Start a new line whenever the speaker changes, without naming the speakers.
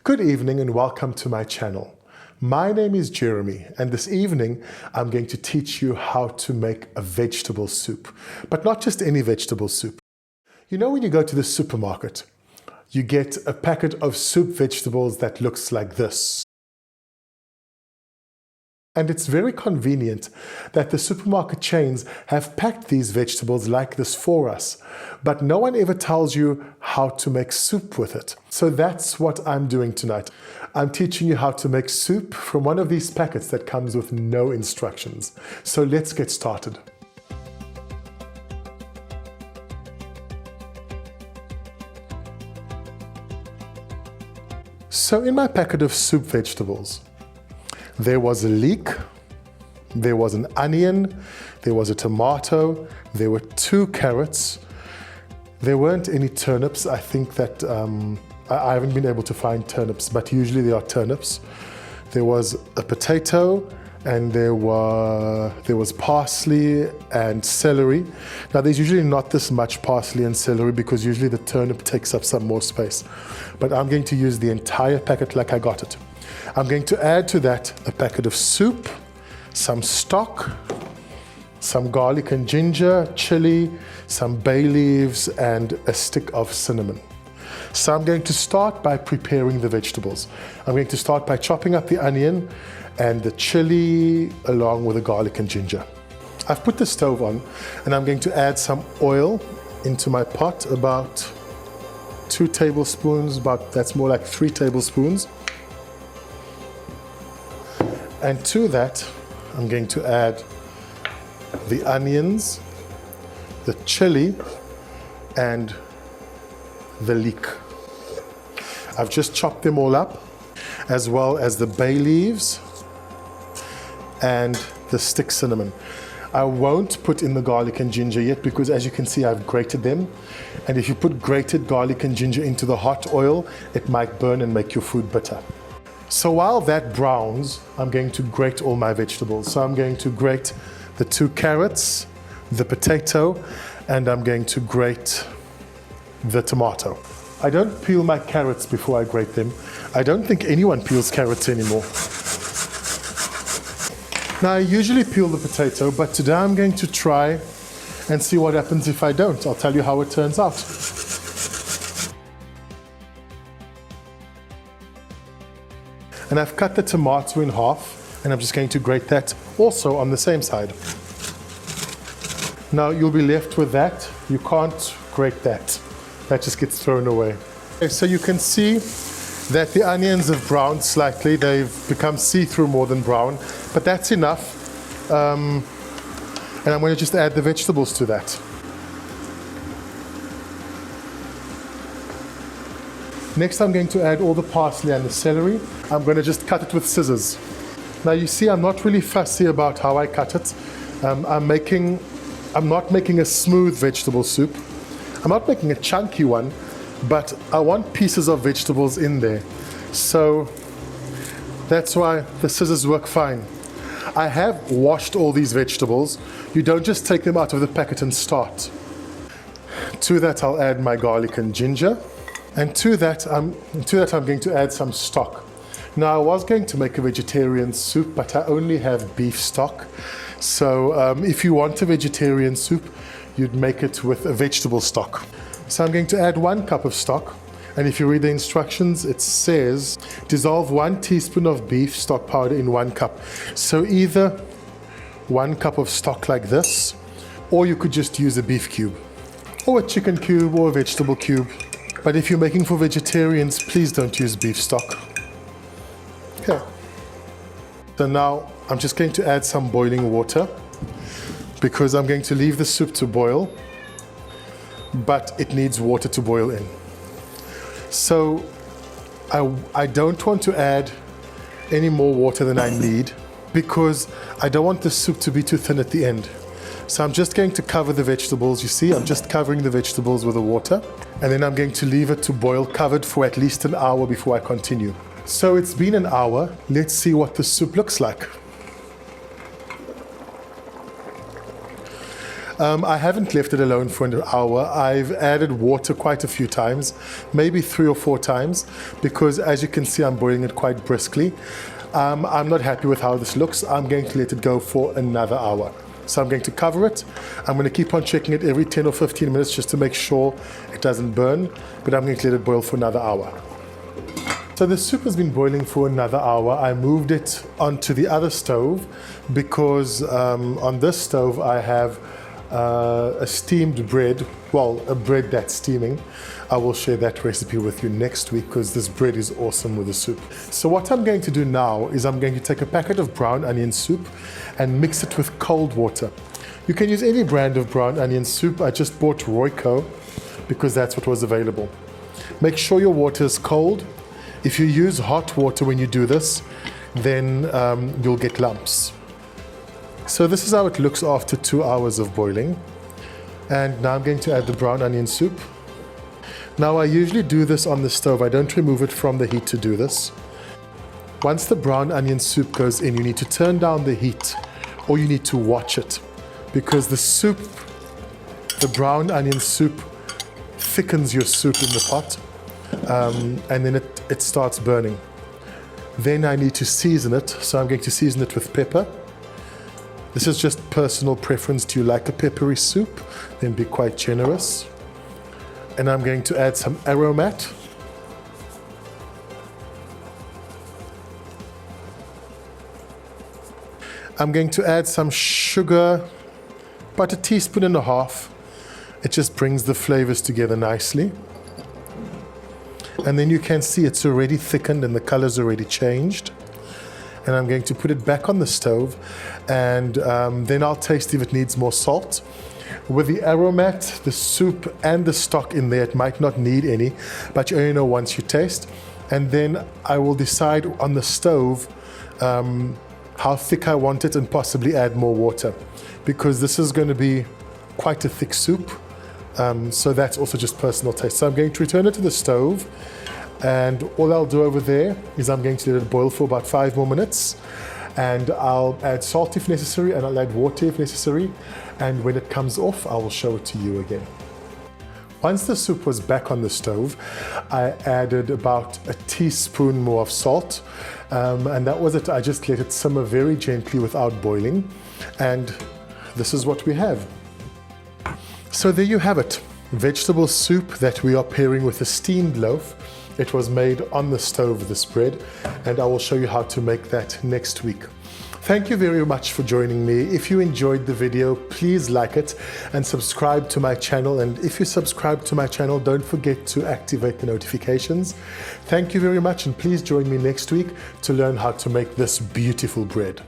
Good evening and welcome to my channel. My name is Jeremy and this evening I'm going to teach you how to make a vegetable soup. But not just any vegetable soup. You know when you go to the supermarket, you get a packet of soup vegetables that looks like this. And it's very convenient that the supermarket chains have packed these vegetables like this for us, but no one ever tells you how to make soup with it. So that's what I'm doing tonight. I'm teaching you how to make soup from one of these packets that comes with no instructions. So let's get started. So in my packet of soup vegetables, there was a leek, there was an onion, there was a tomato, there were 2 carrots, there weren't any turnips. I think that I haven't been able to find turnips, but usually there are turnips. There was a potato and there was parsley and celery. Now there's usually not this much parsley and celery because usually the turnip takes up some more space. But I'm going to use the entire packet like I got it. I'm going to add to that a packet of soup, some stock, some garlic and ginger, chili, some bay leaves, and a stick of cinnamon. So I'm going to start by preparing the vegetables. I'm going to start by chopping up the onion and the chili along with the garlic and ginger. I've put the stove on and I'm going to add some oil into my pot, about 2 tablespoons, that's more like 3 tablespoons. And to that, I'm going to add the onions, the chili, and the leek. I've just chopped them all up, as well as the bay leaves and the stick cinnamon. I won't put in the garlic and ginger yet because as you can see, I've grated them. And if you put grated garlic and ginger into the hot oil, it might burn and make your food bitter. So while that browns, I'm going to grate all my vegetables. So I'm going to grate the 2 carrots, the potato, and I'm going to grate the tomato. I don't peel my carrots before I grate them. I don't think anyone peels carrots anymore. Now I usually peel the potato, but today I'm going to try and see what happens if I don't. I'll tell you how it turns out. And I've cut the tomato in half, and I'm just going to grate that also on the same side. Now you'll be left with that. You can't grate that. That just gets thrown away. Okay, so you can see that the onions have browned slightly. They've become see-through more than brown, but that's enough. And I'm going to just add the vegetables to that. Next, I'm going to add all the parsley and the celery. I'm going to just cut it with scissors. Now you see, I'm not really fussy about how I cut it. I'm not making a smooth vegetable soup. I'm not making a chunky one, but I want pieces of vegetables in there. So that's why the scissors work fine. I have washed all these vegetables. You don't just take them out of the packet and start. To that, I'll add my garlic and ginger. And to that, I'm going to add some stock. Now, I was going to make a vegetarian soup, but I only have beef stock. So if you want a vegetarian soup, you'd make it with a vegetable stock. So I'm going to add 1 cup of stock. And if you read the instructions, it says, dissolve 1 teaspoon of beef stock powder in 1 cup. So either 1 cup of stock like this, or you could just use a beef cube, or a chicken cube, or a vegetable cube. But if you're making for vegetarians, please don't use beef stock. Okay. So now I'm just going to add some boiling water because I'm going to leave the soup to boil, but it needs water to boil in. So I don't want to add any more water than I need because I don't want the soup to be too thin at the end. So I'm just going to cover the vegetables. You see, I'm just covering the vegetables with the water. And then I'm going to leave it to boil covered for at least an hour before I continue. So it's been an hour. Let's see what the soup looks like. I haven't left it alone for an hour. I've added water quite a few times, maybe 3 or 4 times, because as you can see, I'm boiling it quite briskly. I'm not happy with how this looks. I'm going to let it go for another hour. So I'm going to cover it. I'm going to keep on checking it every 10 or 15 minutes just to make sure it doesn't burn, but I'm going to let it boil for another hour. So the soup has been boiling for another hour. I moved it onto the other stove because on this stove I have a steamed bread, well, a bread that's steaming. I will share that recipe with you next week because this bread is awesome with the soup. So what I'm going to do now is I'm going to take a packet of brown onion soup and mix it with cold water. You can use any brand of brown onion soup. I just bought Royco because that's what was available. Make sure your water is cold. If you use hot water when you do this, then you'll get lumps. So this is how it looks after 2 hours of boiling. And now I'm going to add the brown onion soup. Now I usually do this on the stove. I don't remove it from the heat to do this. Once the brown onion soup goes in, you need to turn down the heat or you need to watch it because the soup, the brown onion soup thickens your soup in the pot. And then it starts burning. Then I need to season it, so I'm going to season it with pepper. This is just personal preference. Do you like a peppery soup? Then be quite generous. And I'm going to add some aromat. I'm going to add some sugar, about 1.5 teaspoons. It just brings the flavors together nicely. And then you can see it's already thickened and the color's already changed. And I'm going to put it back on the stove and then I'll taste if it needs more salt. With the aromat, the soup and the stock in there, it might not need any, but you only know once you taste. And then I will decide on the stove how thick I want it and possibly add more water because this is going to be quite a thick soup. So that's also just personal taste. So I'm going to return it to the stove and all I'll do over there is I'm going to let it boil for about 5 more minutes and I'll add salt if necessary and I'll add water if necessary, and when it comes off I will show it to you again. Once the soup was back on the stove, I added about 1 teaspoon more of salt and that was it. I just let it simmer very gently without boiling, and this is what we have. So there you have it, vegetable soup that we are pairing with a steamed loaf. It was made on the stove, this bread, and I will show you how to make that next week. Thank you very much for joining me. If you enjoyed the video, please like it and subscribe to my channel. And if you subscribe to my channel, don't forget to activate the notifications. Thank you very much, and please join me next week to learn how to make this beautiful bread.